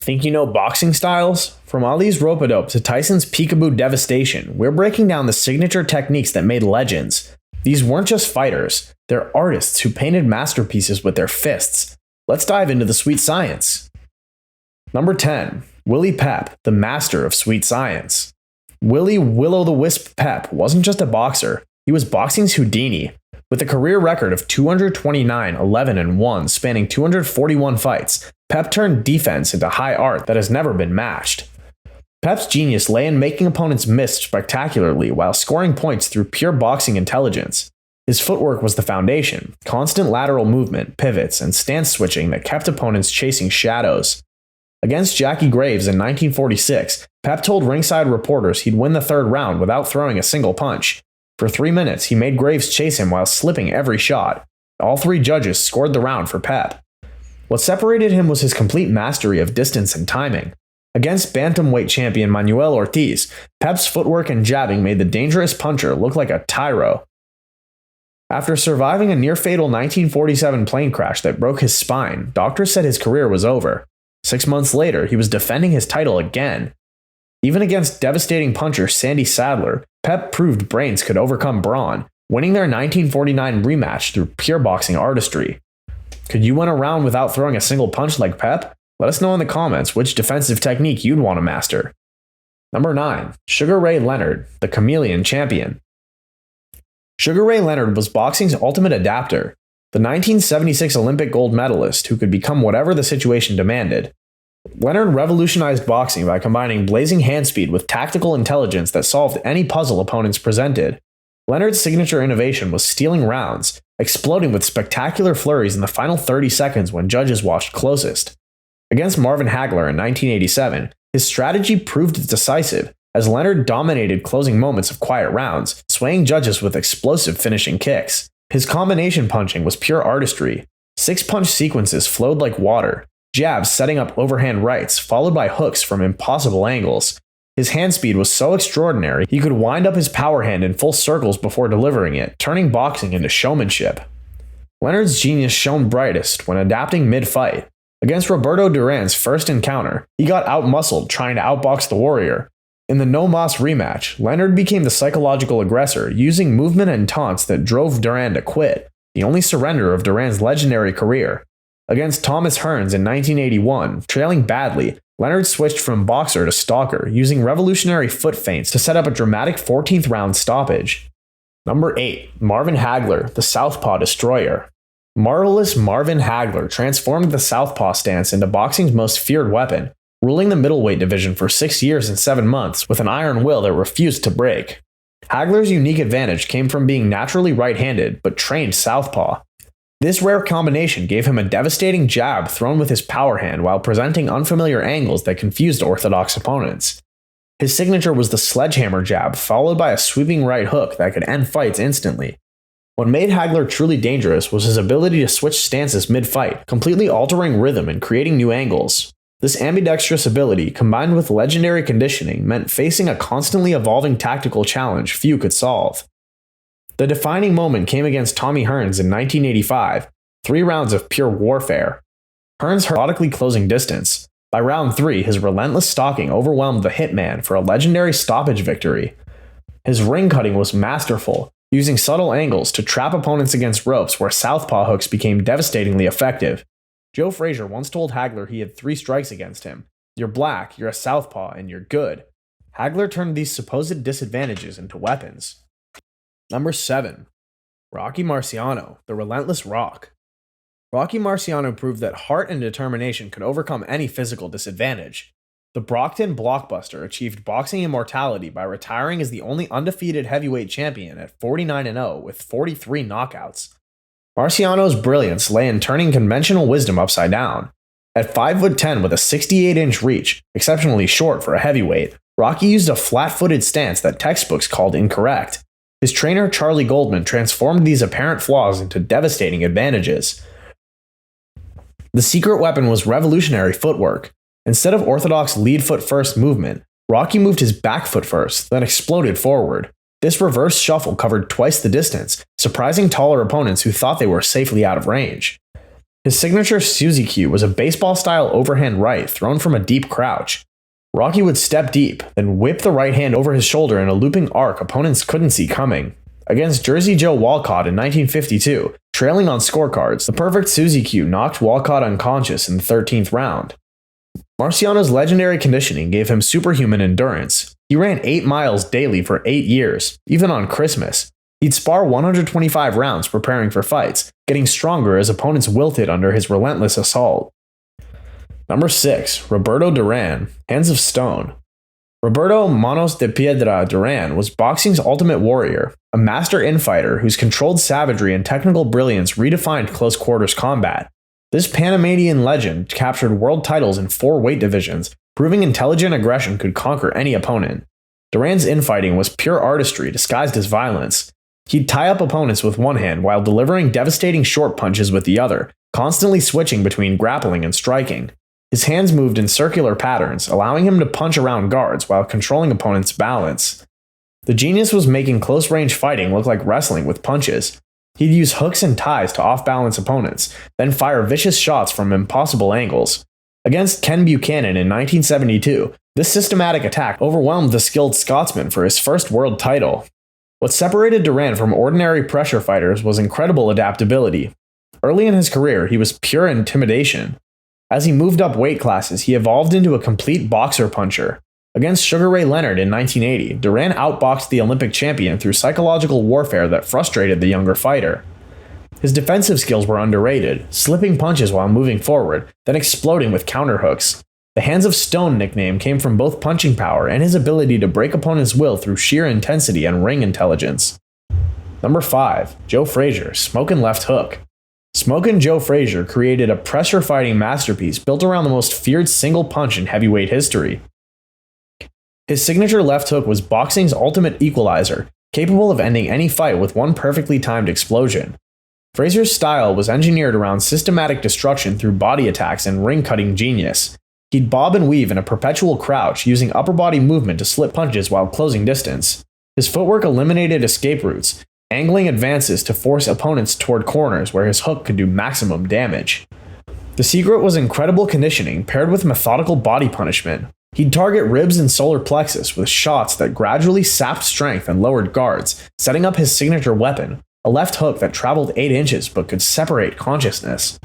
Think you know boxing styles? From Ali's rope-a-dope to Tyson's peekaboo devastation, we're breaking down the signature techniques that made legends. These weren't just fighters, they're artists who painted masterpieces with their fists. Let's dive into the sweet science. Number 10. Willie Pep, the master of sweet science. Willie Will-o'-the-Wisp Pep wasn't just a boxer, he was boxing's Houdini. With a career record of 229, 11, and 1 spanning 241 fights, Pep turned defense into high art that has never been matched. Pep's genius lay in making opponents miss spectacularly while scoring points through pure boxing intelligence. His footwork was the foundation, constant lateral movement, pivots, and stance switching that kept opponents chasing shadows. Against Jackie Graves in 1946, Pep told ringside reporters he'd win the third round without throwing a single punch. For 3 minutes, he made Graves chase him while slipping every shot. All 3 judges scored the round for Pep. What separated him was his complete mastery of distance and timing. Against bantamweight champion Manuel Ortiz, Pep's footwork and jabbing made the dangerous puncher look like a tyro. After surviving a near-fatal 1947 plane crash that broke his spine, doctors said his career was over. 6 months later, he was defending his title again. Even against devastating puncher Sandy Sadler, Pep proved brains could overcome brawn, winning their 1949 rematch through pure boxing artistry. Could you win a round without throwing a single punch like Pep? Let us know in the comments which defensive technique you'd want to master. Number 9. Sugar Ray Leonard, the chameleon champion. Sugar Ray Leonard was boxing's ultimate adapter, the 1976 Olympic gold medalist who could become whatever the situation demanded. Leonard revolutionized boxing by combining blazing hand speed with tactical intelligence that solved any puzzle opponents presented. Leonard's signature innovation was stealing rounds, exploding with spectacular flurries in the final 30 seconds when judges watched closest. Against Marvin Hagler in 1987, his strategy proved decisive, as Leonard dominated closing moments of quiet rounds, swaying judges with explosive finishing kicks. His combination punching was pure artistry. 6-punch sequences flowed like water, jabs setting up overhand rights, followed by hooks from impossible angles. His hand speed was so extraordinary, he could wind up his power hand in full circles before delivering it, turning boxing into showmanship. Leonard's genius shone brightest when adapting mid-fight. Against Roberto Duran's first encounter, he got out-muscled trying to outbox the Warrior. In the No Mas rematch, Leonard became the psychological aggressor, using movement and taunts that drove Duran to quit, the only surrender of Duran's legendary career. Against Thomas Hearns in 1981, trailing badly, Leonard switched from boxer to stalker, using revolutionary foot feints to set up a dramatic 14th round stoppage. Number 8. Marvin Hagler, the Southpaw Destroyer. Marvelous Marvin Hagler transformed the southpaw stance into boxing's most feared weapon, ruling the middleweight division for 6 years and 7 months with an iron will that refused to break. Hagler's unique advantage came from being naturally right-handed but trained southpaw. This rare combination gave him a devastating jab thrown with his power hand while presenting unfamiliar angles that confused orthodox opponents. His signature was the sledgehammer jab, followed by a sweeping right hook that could end fights instantly. What made Hagler truly dangerous was his ability to switch stances mid-fight, completely altering rhythm and creating new angles. This ambidextrous ability, combined with legendary conditioning, meant facing a constantly evolving tactical challenge few could solve. The defining moment came against Tommy Hearns in 1985, 3 rounds of pure warfare. Hearns methodically closing distance. By round 3, his relentless stalking overwhelmed the Hitman for a legendary stoppage victory. His ring cutting was masterful, using subtle angles to trap opponents against ropes where southpaw hooks became devastatingly effective. Joe Frazier once told Hagler he had 3 strikes against him. You're black, you're a southpaw, and you're good. Hagler turned these supposed disadvantages into weapons. Number 7. Rocky Marciano, the Relentless Rock. Rocky Marciano proved that heart and determination could overcome any physical disadvantage. The Brockton blockbuster achieved boxing immortality by retiring as the only undefeated heavyweight champion at 49-0 with 43 knockouts. Marciano's brilliance lay in turning conventional wisdom upside down. At 5'10" with a 68-inch reach, exceptionally short for a heavyweight, Rocky used a flat-footed stance that textbooks called incorrect. His trainer Charlie Goldman transformed these apparent flaws into devastating advantages. The secret weapon was revolutionary footwork. Instead of orthodox lead foot first movement, Rocky moved his back foot first, then exploded forward. This reverse shuffle covered twice the distance, surprising taller opponents who thought they were safely out of range. His signature Suzy Q was a baseball-style overhand right thrown from a deep crouch. Rocky would step deep, then whip the right hand over his shoulder in a looping arc opponents couldn't see coming. Against Jersey Joe Walcott in 1952, trailing on scorecards, the perfect Suzy Q knocked Walcott unconscious in the 13th round. Marciano's legendary conditioning gave him superhuman endurance. He ran 8 miles daily for 8 years, even on Christmas. He'd spar 125 rounds preparing for fights, getting stronger as opponents wilted under his relentless assault. Number 6. Roberto Duran, Hands of Stone. Roberto Manos de Piedra Duran was boxing's ultimate warrior, a master infighter whose controlled savagery and technical brilliance redefined close-quarters combat. This Panamanian legend captured world titles in 4 weight divisions, proving intelligent aggression could conquer any opponent. Duran's infighting was pure artistry disguised as violence. He'd tie up opponents with one hand while delivering devastating short punches with the other, constantly switching between grappling and striking. His hands moved in circular patterns, allowing him to punch around guards while controlling opponents' balance. The genius was making close-range fighting look like wrestling with punches. He'd use hooks and ties to off-balance opponents, then fire vicious shots from impossible angles. Against Ken Buchanan in 1972, this systematic attack overwhelmed the skilled Scotsman for his first world title. What separated Duran from ordinary pressure fighters was incredible adaptability. Early in his career, he was pure intimidation. As he moved up weight classes, he evolved into a complete boxer puncher. Against Sugar Ray Leonard in 1980, Duran outboxed the Olympic champion through psychological warfare that frustrated the younger fighter. His defensive skills were underrated, slipping punches while moving forward, then exploding with counterhooks. The Hands of Stone nickname came from both punching power and his ability to break opponents' will through sheer intensity and ring intelligence. Number 5. Joe Frazier, Smokin' Left Hook. Smokin' Joe Frazier created a pressure fighting masterpiece built around the most feared single punch in heavyweight history. His signature left hook was boxing's ultimate equalizer, capable of ending any fight with one perfectly timed explosion. Frazier's style was engineered around systematic destruction through body attacks and ring-cutting genius. He'd bob and weave in a perpetual crouch, using upper body movement to slip punches while closing distance. His footwork eliminated escape routes, angling advances to force opponents toward corners where his hook could do maximum damage. The secret was incredible conditioning paired with methodical body punishment. He'd target ribs and solar plexus with shots that gradually sapped strength and lowered guards, setting up his signature weapon, a left hook that traveled 8 inches but could separate consciousness.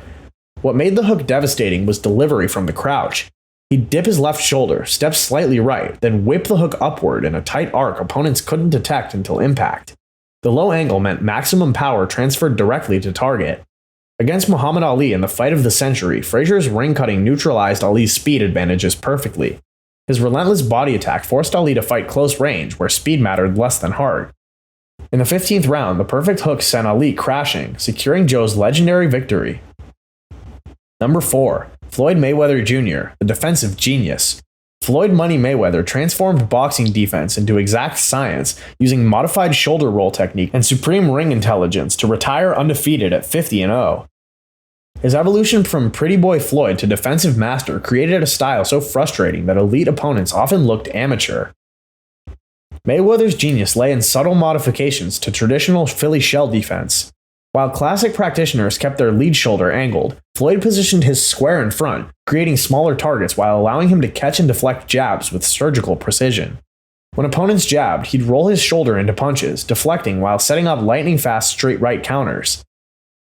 What made the hook devastating was delivery from the crouch. He'd dip his left shoulder, step slightly right, then whip the hook upward in a tight arc opponents couldn't detect until impact. The low angle meant maximum power transferred directly to target. Against Muhammad Ali in the fight of the century, Frazier's ring-cutting neutralized Ali's speed advantages perfectly. His relentless body attack forced Ali to fight close range, where speed mattered less than heart. In the 15th round, the perfect hook sent Ali crashing, securing Joe's legendary victory. Number 4. Floyd Mayweather Jr., the defensive genius. Floyd Money Mayweather transformed boxing defense into exact science, using modified shoulder roll technique and supreme ring intelligence to retire undefeated at 50-0. His evolution from pretty boy Floyd to defensive master created a style so frustrating that elite opponents often looked amateur. Mayweather's genius lay in subtle modifications to traditional Philly shell defense. While classic practitioners kept their lead shoulder angled, Floyd positioned his square in front, creating smaller targets while allowing him to catch and deflect jabs with surgical precision. When opponents jabbed, he'd roll his shoulder into punches, deflecting while setting up lightning-fast straight right counters.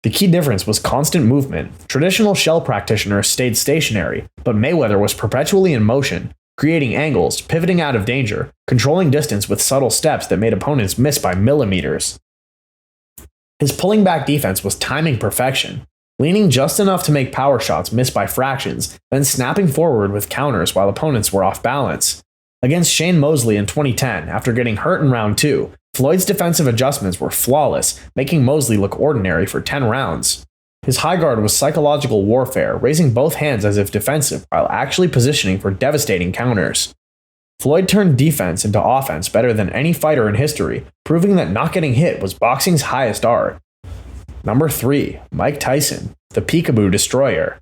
The key difference was constant movement. Traditional shell practitioners stayed stationary, but Mayweather was perpetually in motion, creating angles, pivoting out of danger, controlling distance with subtle steps that made opponents miss by millimeters. His pulling back defense was timing perfection, leaning just enough to make power shots miss by fractions, then snapping forward with counters while opponents were off balance. Against Shane Mosley in 2010, after getting hurt in round 2, Floyd's defensive adjustments were flawless, making Mosley look ordinary for 10 rounds. His high guard was psychological warfare, raising both hands as if defensive while actually positioning for devastating counters. Floyd turned defense into offense better than any fighter in history, proving that not getting hit was boxing's highest art. Number 3. Mike Tyson, the Peekaboo Destroyer.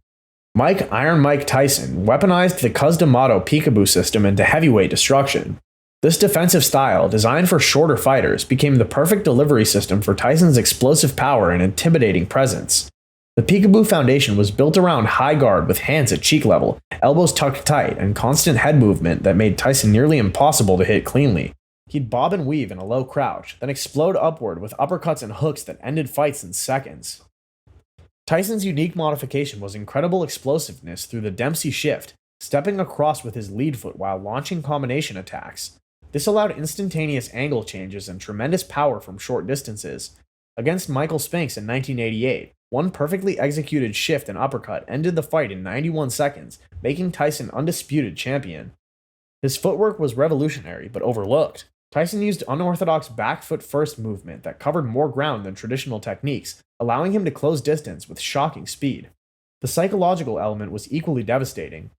Iron Mike Tyson weaponized the Cus D'Amato Peekaboo system into heavyweight destruction. This defensive style, designed for shorter fighters, became the perfect delivery system for Tyson's explosive power and intimidating presence. The Peekaboo Foundation was built around high guard with hands at cheek level, elbows tucked tight, and constant head movement that made Tyson nearly impossible to hit cleanly. He'd bob and weave in a low crouch, then explode upward with uppercuts and hooks that ended fights in seconds. Tyson's unique modification was incredible explosiveness through the Dempsey shift, stepping across with his lead foot while launching combination attacks. This allowed instantaneous angle changes and tremendous power from short distances. Against Michael Spinks in 1988, one perfectly executed shift and uppercut ended the fight in 91 seconds, making Tyson undisputed champion. His footwork was revolutionary, but overlooked. Tyson used unorthodox back foot first movement that covered more ground than traditional techniques, allowing him to close distance with shocking speed. The psychological element was equally devastating.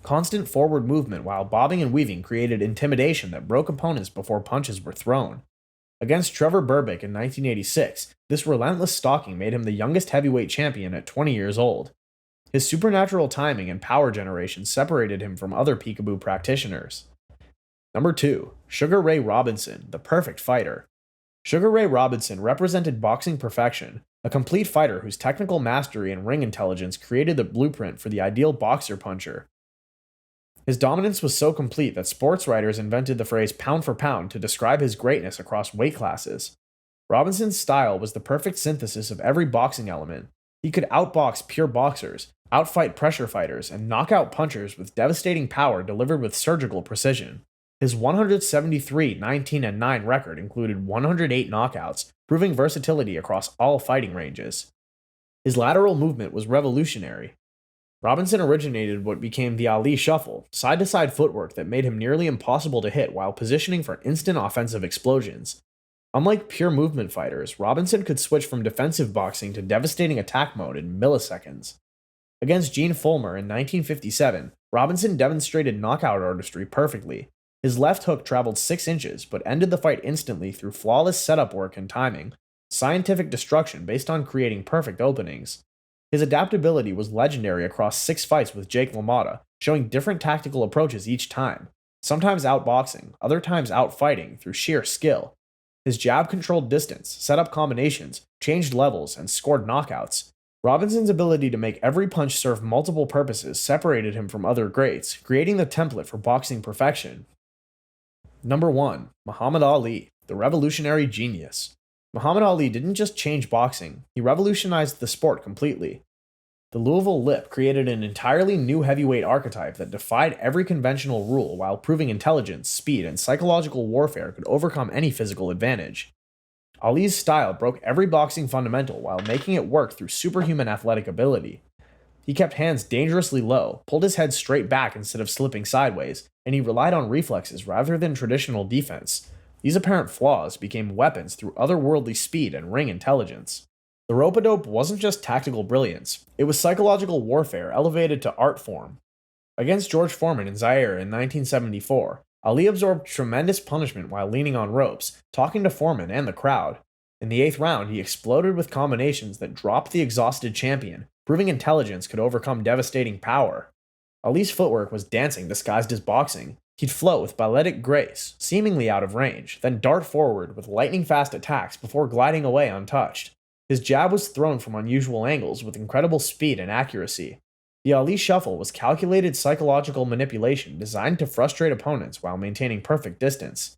Constant forward movement while bobbing and weaving created intimidation that broke opponents before punches were thrown. Against Trevor Berbick in 1986, this relentless stalking made him the youngest heavyweight champion at 20 years old. His supernatural timing and power generation separated him from other peekaboo practitioners. Number 2. Sugar Ray Robinson, the perfect fighter. Sugar Ray Robinson represented boxing perfection, a complete fighter whose technical mastery and ring intelligence created the blueprint for the ideal boxer puncher. His dominance was so complete that sports writers invented the phrase pound for pound to describe his greatness across weight classes. Robinson's style was the perfect synthesis of every boxing element. He could outbox pure boxers, outfight pressure fighters, and knock out punchers with devastating power delivered with surgical precision. His 173, 19-9 record included 108 knockouts, proving versatility across all fighting ranges. His lateral movement was revolutionary. Robinson originated what became the Ali Shuffle, side-to-side footwork that made him nearly impossible to hit while positioning for instant offensive explosions. Unlike pure movement fighters, Robinson could switch from defensive boxing to devastating attack mode in milliseconds. Against Gene Fullmer in 1957, Robinson demonstrated knockout artistry perfectly. His left hook traveled 6 inches, but ended the fight instantly through flawless setup work and timing, scientific destruction based on creating perfect openings. His adaptability was legendary across 6 fights with Jake LaMotta, showing different tactical approaches each time, sometimes outboxing, other times outfighting through sheer skill. His jab controlled distance, set up combinations, changed levels, and scored knockouts. Robinson's ability to make every punch serve multiple purposes separated him from other greats, creating the template for boxing perfection. Number 1. Muhammad Ali, the revolutionary genius. Muhammad Ali didn't just change boxing, he revolutionized the sport completely. The Louisville Lip created an entirely new heavyweight archetype that defied every conventional rule while proving intelligence, speed, and psychological warfare could overcome any physical advantage. Ali's style broke every boxing fundamental while making it work through superhuman athletic ability. He kept hands dangerously low, pulled his head straight back instead of slipping sideways, and he relied on reflexes rather than traditional defense. These apparent flaws became weapons through otherworldly speed and ring intelligence. The rope-a-dope wasn't just tactical brilliance, it was psychological warfare elevated to art form. Against George Foreman in Zaire in 1974, Ali absorbed tremendous punishment while leaning on ropes, talking to Foreman and the crowd. In the 8th round, he exploded with combinations that dropped the exhausted champion, proving intelligence could overcome devastating power. Ali's footwork was dancing disguised as boxing. He'd float with balletic grace, seemingly out of range, then dart forward with lightning-fast attacks before gliding away untouched. His jab was thrown from unusual angles with incredible speed and accuracy. The Ali Shuffle was calculated psychological manipulation designed to frustrate opponents while maintaining perfect distance.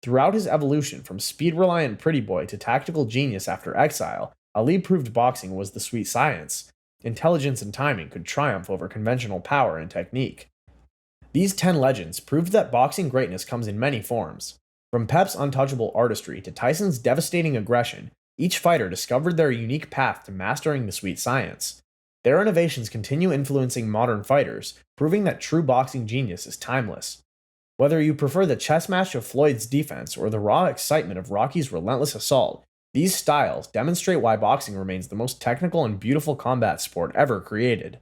Throughout his evolution from speed-reliant pretty boy to tactical genius after exile, Ali proved boxing was the sweet science. Intelligence and timing could triumph over conventional power and technique. These 10 legends proved that boxing greatness comes in many forms. From Pep's untouchable artistry to Tyson's devastating aggression, each fighter discovered their unique path to mastering the sweet science. Their innovations continue influencing modern fighters, proving that true boxing genius is timeless. Whether you prefer the chess match of Floyd's defense or the raw excitement of Rocky's relentless assault, these styles demonstrate why boxing remains the most technical and beautiful combat sport ever created.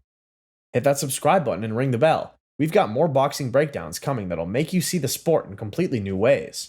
Hit that subscribe button and ring the bell. We've got more boxing breakdowns coming that'll make you see the sport in completely new ways.